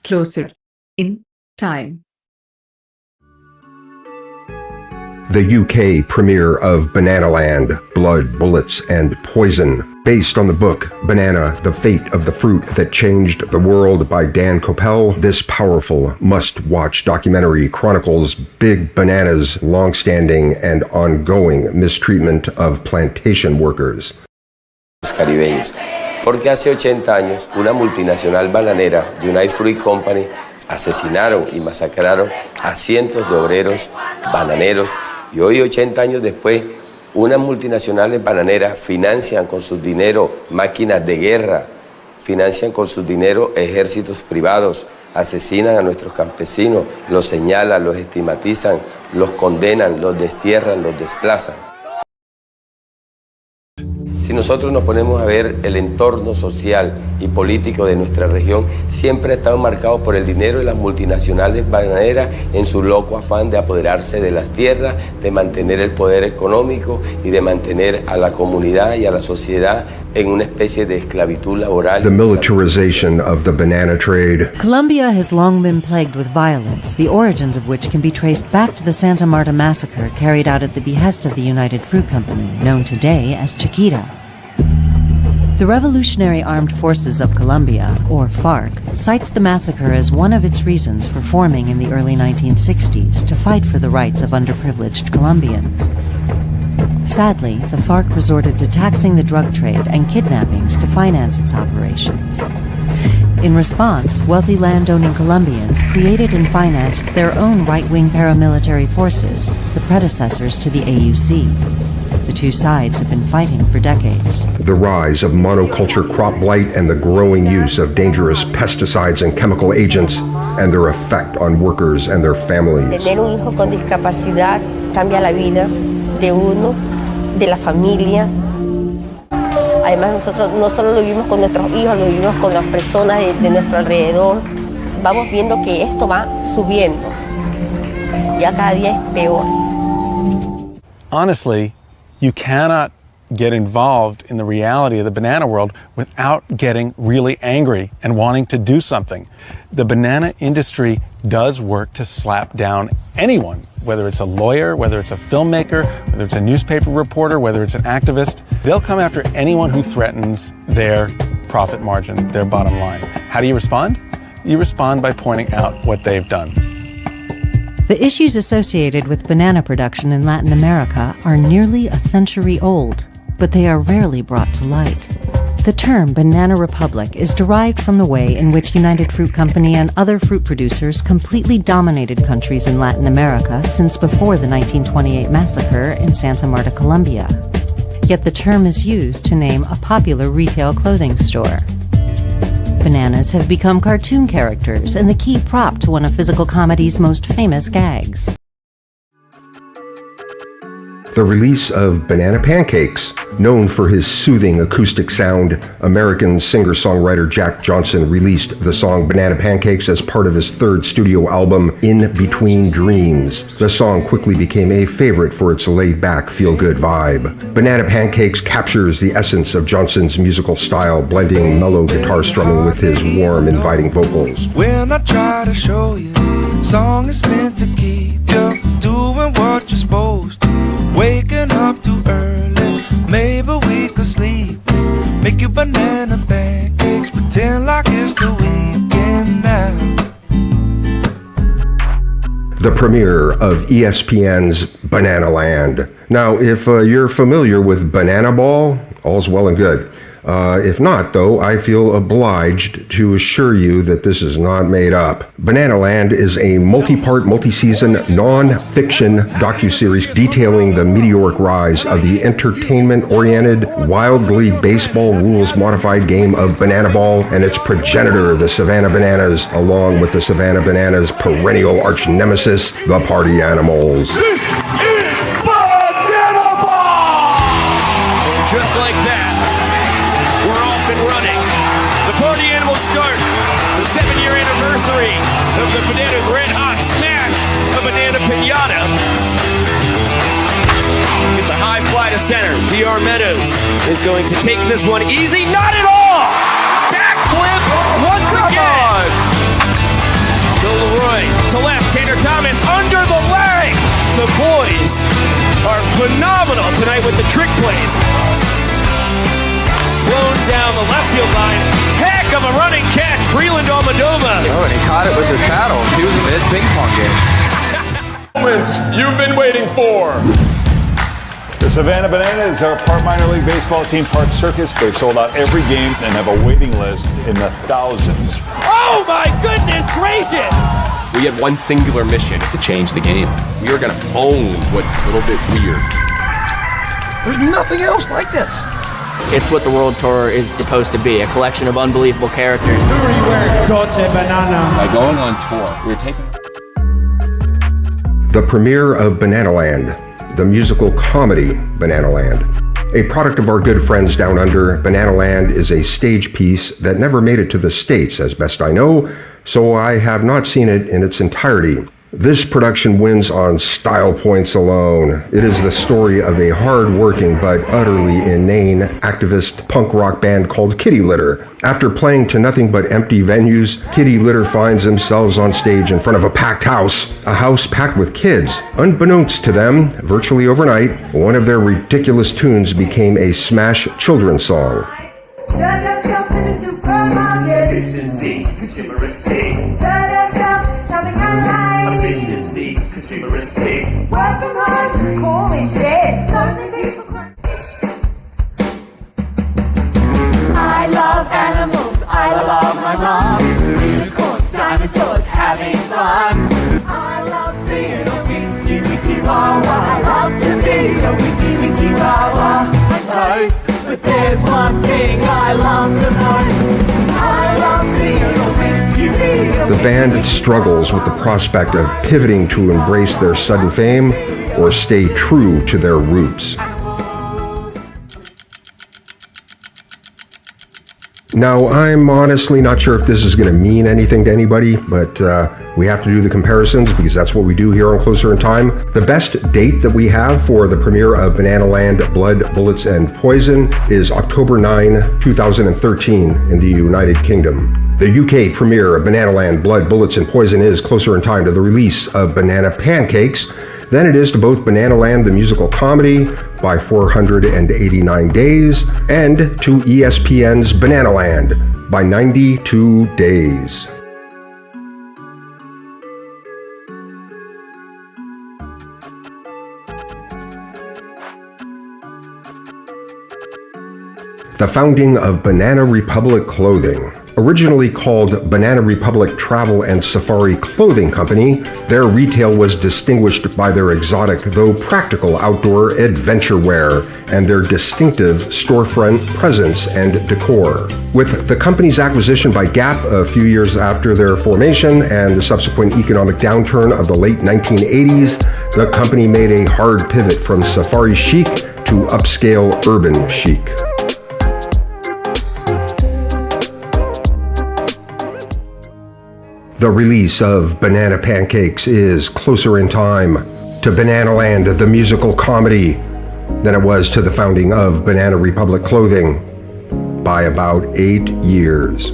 closer in time. The UK premiere of Bananaland, Blood, Bullets, and Poison, based on the book Banana, The Fate of the Fruit That Changed the World by Dan Koppel. This powerful must-watch documentary chronicles Big Banana's long-standing and ongoing mistreatment of plantation workers. Caribeños, porque hace 80 años una multinacional bananera, United Fruit Company, asesinaron y masacraron a cientos de obreros bananeros. Y hoy, 80 años después, unas multinacionales bananeras financian con su dinero máquinas de guerra, financian con su dinero ejércitos privados, asesinan a nuestros campesinos, los señalan, los estigmatizan, los condenan, los destierran, los desplazan. Si nosotros nos ponemos a ver el entorno social y político de nuestra región, siempre ha estado marcado por el dinero de las multinacionales bananeras en su loco afán de apoderarse de las tierras, de mantener el poder económico y de mantener a la comunidad y a la sociedad en una especie de esclavitud laboral. The militarization of the banana trade. Colombia has long been plagued with violence, the origins of which can be traced back to the Santa Marta massacre carried out at the behest of the United Fruit Company, known today as Chiquita. The Revolutionary Armed Forces of Colombia, or FARC, cites the massacre as one of its reasons for forming in the early 1960s to fight for the rights of underprivileged Colombians. Sadly, the FARC resorted to taxing the drug trade and kidnappings to finance its operations. In response, wealthy landowning Colombians created and financed their own right-wing paramilitary forces, the predecessors to the AUC. The two sides have been fighting for decades. The rise of monoculture crop blight and the growing use of dangerous pesticides and chemical agents and their effect on workers and their families. Tener un hijo con discapacidad cambia la vida de uno, de la familia. Además, nosotros no solo lo vivimos con nuestros hijos, lo vivimos con las personas de nuestro alrededor. Vamos viendo que esto va subiendo. Ya cada día es peor. Honestly, you cannot get involved in the reality of the banana world without getting really angry and wanting to do something. The banana industry does work to slap down anyone, whether it's a lawyer, whether it's a filmmaker, whether it's a newspaper reporter, whether it's an activist. They'll come after anyone who threatens their profit margin, their bottom line. How do you respond? You respond by pointing out what they've done. The issues associated with banana production in Latin America are nearly a century old, but they are rarely brought to light. The term Banana Republic is derived from the way in which United Fruit Company and other fruit producers completely dominated countries in Latin America since before the 1928 massacre in Santa Marta, Colombia. Yet the term is used to name a popular retail clothing store. Bananas have become cartoon characters and the key prop to one of physical comedy's most famous gags. The release of Banana Pancakes, known for his soothing acoustic sound, American singer-songwriter Jack Johnson released the song Banana Pancakes as part of his third studio album, In Between Dreams. The song quickly became a favorite for its laid-back, feel-good vibe. Banana Pancakes captures the essence of Johnson's musical style, blending mellow guitar strumming with his warm, inviting vocals. When I try to show you, song is meant to keep you doing what you're supposed to. Waking up too early, maybe we could sleep. Make you banana pancakes, pretend like it's the weekend now. The premiere of ESPN's Bananaland. Now, if you're familiar with Banana Ball, all's well and good. If not, though, I feel obliged to assure you that this is not made up. Bananaland is a multi-part, multi-season, non-fiction docuseries detailing the meteoric rise of the entertainment-oriented, wildly baseball rules-modified game of Banana Ball and its progenitor, the Savannah Bananas, along with the Savannah Bananas' perennial arch-nemesis, the Party Animals. This is Banana Ball! Just like that. Running. The Party Animals start the 7-year anniversary of the Bananas Red Hot Smash, a Banana Pinata. It's a high fly to center. DR Meadows is going to take this one easy. Not at all! Backflip once again! The boys are phenomenal tonight with the trick plays. Blown down the left field line. Heck of a running catch, Breland Almadova. Oh, and he caught it with his paddle. He was in his ping pong game. Moments you've been waiting for. The Savannah Bananas are part minor league baseball team, part circus. They've sold out every game and have a waiting list in the thousands. Oh my goodness gracious! We had one singular mission to change the game. We are going to own what's a little bit weird. There's nothing else like this. It's what the World Tour is supposed to be, a collection of unbelievable characters. Dolce Banana. By going on tour, we're taking... The premiere of Bananaland, the musical comedy Bananaland. A product of our good friends down under, Bananaland is a stage piece that never made it to the States, as best I know, so I have not seen it in its entirety. This production wins on style points alone. It is the story of a hard-working but utterly inane activist punk rock band called Kitty Litter. After playing to nothing but empty venues, Kitty Litter finds themselves on stage in front of a packed house, a house packed with kids. Unbeknownst to them, virtually overnight, one of their ridiculous tunes became a smash children's song. Efficiency, consumeristic. Efficiency, consumeristic. Working hard, calling dead. I love animals. I love my mom. Unicorns, dinosaurs, having fun. I love being a wiki wiki wawa. I love to be a wiki wiki wawa. I toast, but there's one thing I love the most. I love being a wiki wiki. The band struggles with the prospect of pivoting to embrace their sudden fame or stay true to their roots. Now, I'm honestly not sure if this is going to mean anything to anybody, but we have to do the comparisons because that's what we do here on Closer in Time. The best date that we have for the premiere of Bananaland Blood, Bullets, and Poison is October 9, 2013 in the United Kingdom. The UK premiere of Bananaland Blood, Bullets, and Poison is closer in time to the release of Banana Pancakes than it is to both Bananaland the musical comedy by 489 days and to ESPN's Bananaland by 92 days. The founding of Banana Republic Clothing. Originally called Banana Republic Travel and Safari Clothing Company, their retail was distinguished by their exotic though practical outdoor adventure wear and their distinctive storefront presence and decor. With the company's acquisition by Gap a few years after their formation and the subsequent economic downturn of the late 1980s, the company made a hard pivot from safari chic to upscale urban chic. The release of Banana Pancakes is closer in time to Bananaland, the musical comedy, than it was to the founding of Banana Republic Clothing by about 8 years.